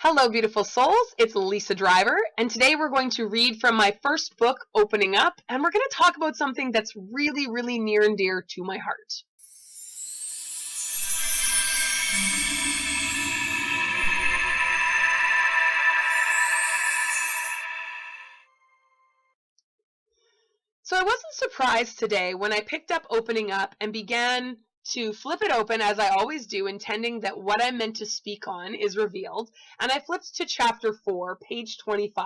Hello, beautiful souls. It's Lisa Driver, and today we're going to read from my first book, Opening Up, and we're going to talk about something that's really, really near and dear to my heart. So I wasn't surprised today when I picked up Opening Up and began to flip it open, as I always do, intending that what I'm meant to speak on is revealed, and I flipped to chapter 4, page 25.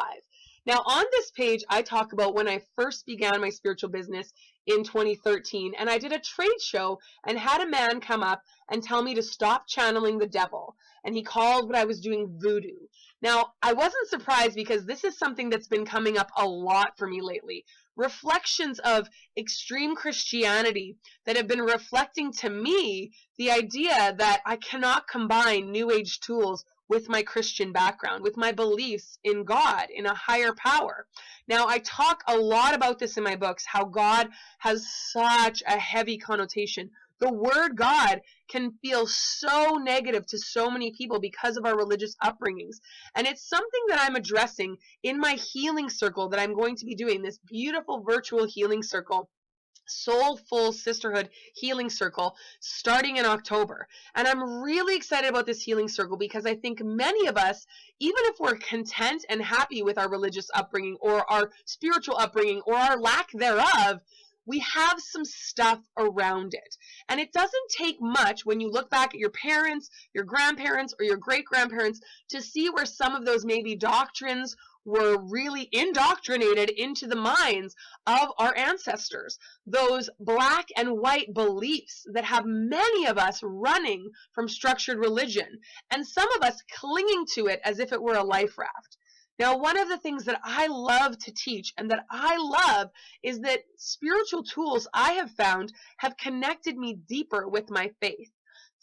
Now, on this page, I talk about when I first began my spiritual business in 2013, and I did a trade show and had a man come up and tell me to stop channeling the devil, and he called what I was doing voodoo. Now, I wasn't surprised because this is something that's been coming up a lot for me lately. Reflections of extreme Christianity that have been reflecting to me the idea that I cannot combine New Age tools with my Christian background, with my beliefs in God, in a higher power. Now, I talk a lot about this in my books, how God has such a heavy connotation. The word God can feel so negative to so many people because of our religious upbringings. And it's something that I'm addressing in my healing circle that I'm going to be doing, this beautiful virtual healing circle, Soulful Sisterhood Healing Circle, starting in October. And I'm really excited about this healing circle because I think many of us, even if we're content and happy with our religious upbringing or our spiritual upbringing or our lack thereof, we have some stuff around it. And it doesn't take much when you look back at your parents, your grandparents, or your great-grandparents to see where some of those maybe doctrines were really indoctrinated into the minds of our ancestors. Those black and white beliefs that have many of us running from structured religion, and some of us clinging to it as if it were a life raft. Now, one of the things that I love to teach and that I love is that spiritual tools I have found have connected me deeper with my faith.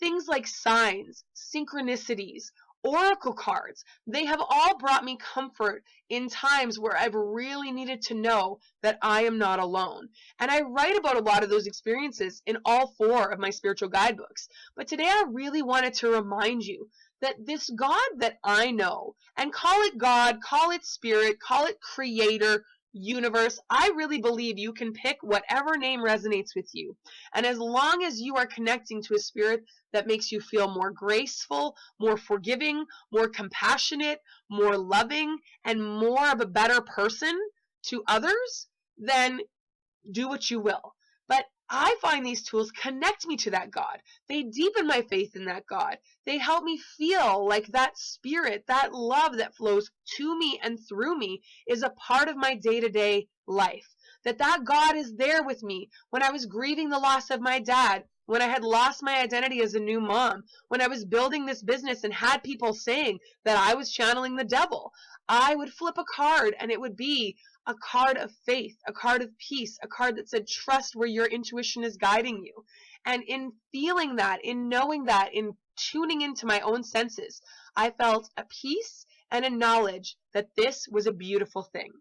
Things like signs, synchronicities, oracle cards, they have all brought me comfort in times where I've really needed to know that I am not alone. And I write about a lot of those experiences in all 4 of my spiritual guidebooks. But today I really wanted to remind you that this God that I know, and call it God, call it spirit, call it creator, universe, I really believe you can pick whatever name resonates with you. And as long as you are connecting to a spirit that makes you feel more graceful, more forgiving, more compassionate, more loving, and more of a better person to others, then do what you will. But I find these tools connect me to that God. They deepen my faith in that God. They help me feel like that spirit, that love that flows to me and through me is a part of my day-to-day life. That God is there with me when I was grieving the loss of my dad, when I had lost my identity as a new mom, when I was building this business and had people saying that I was channeling the devil. I would flip a card and it would be a card of faith, a card of peace, a card that said trust where your intuition is guiding you. And in feeling that, in knowing that, in tuning into my own senses, I felt a peace and a knowledge that this was a beautiful thing.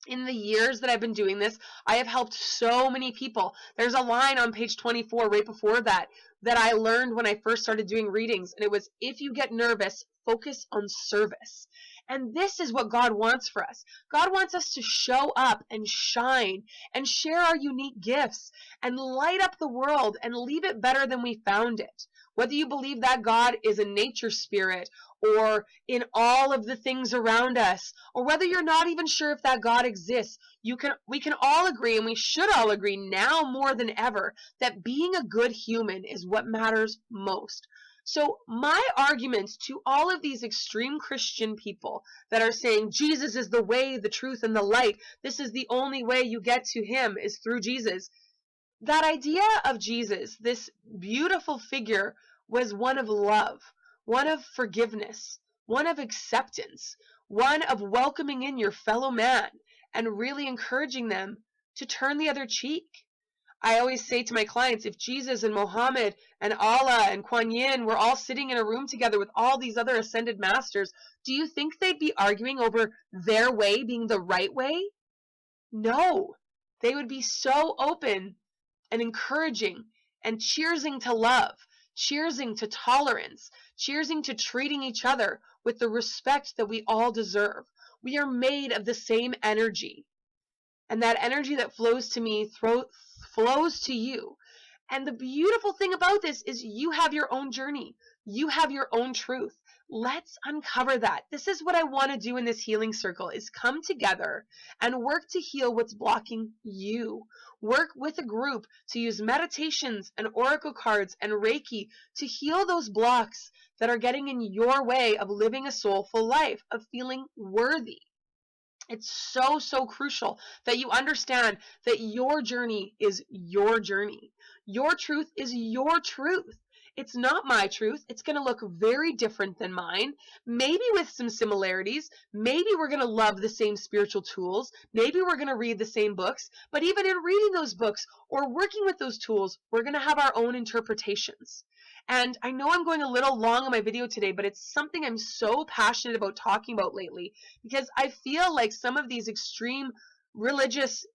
In the years that I've been doing this, I have helped so many people. There's a line on page 24 right before that I learned when I first started doing readings, and it was, if you get nervous, focus on service. And this is what God wants for us. God wants us to show up and shine and share our unique gifts and light up the world and leave it better than we found it. Whether you believe that God is a nature spirit or in all of the things around us, or whether you're not even sure if that God exists, we can all agree, and we should all agree now more than ever, that being a good human is what matters most. So my argument to all of these extreme Christian people that are saying Jesus is the way, the truth, and the light, this is the only way you get to him is through Jesus. That idea of Jesus, this beautiful figure, was one of love, one of forgiveness, one of acceptance, one of welcoming in your fellow man and really encouraging them to turn the other cheek. I always say to my clients, if Jesus and Muhammad and Allah and Kuan Yin were all sitting in a room together with all these other ascended masters, do you think they'd be arguing over their way being the right way? No. They would be so open and encouraging and cheersing to love, cheersing to tolerance, cheersing to treating each other with the respect that we all deserve. We are made of the same energy. And that energy that flows to me flows to you. And the beautiful thing about this is you have your own journey. You have your own truth. Let's uncover that. This is what I want to do in this healing circle, is come together and work to heal what's blocking you. Work with a group to use meditations and oracle cards and Reiki to heal those blocks that are getting in your way of living a soulful life, of feeling worthy. It's so, so crucial that you understand that your journey is your journey. Your truth is your truth. It's not my truth. It's going to look very different than mine, maybe with some similarities. Maybe we're going to love the same spiritual tools. Maybe we're going to read the same books. But even in reading those books or working with those tools, we're going to have our own interpretations. And I know I'm going a little long on my video today, but it's something I'm so passionate about talking about lately, because I feel like some of these extreme religious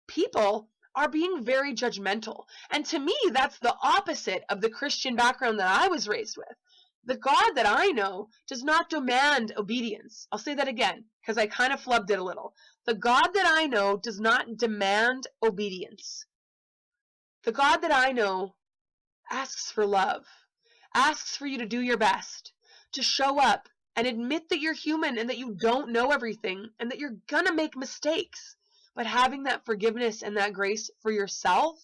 people are being very judgmental. And to me, that's the opposite of the Christian background that I was raised with. The God that I know does not demand obedience. I'll say that again, because I kind of flubbed it a little. The God that I know does not demand obedience. The God that I know asks for love, asks for you to do your best, to show up and admit that you're human and that you don't know everything and that you're gonna make mistakes. But having that forgiveness and that grace for yourself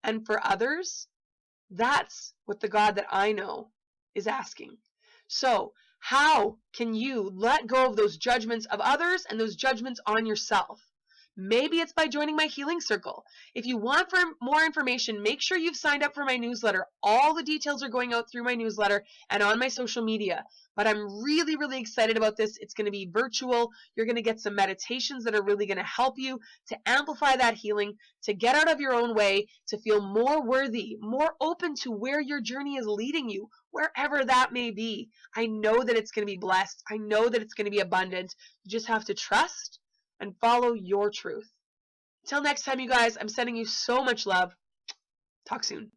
and for others, that's what the God that I know is asking. So how can you let go of those judgments of others and those judgments on yourself? Maybe it's by joining my healing circle. If you want more information, make sure you've signed up for my newsletter. All the details are going out through my newsletter and on my social media. But I'm really, really excited about this. It's going to be virtual. You're going to get some meditations that are really going to help you to amplify that healing, to get out of your own way, to feel more worthy, more open to where your journey is leading you, wherever that may be. I know that it's going to be blessed. I know that it's going to be abundant. You just have to trust and follow your truth. Until next time, you guys, I'm sending you so much love. Talk soon.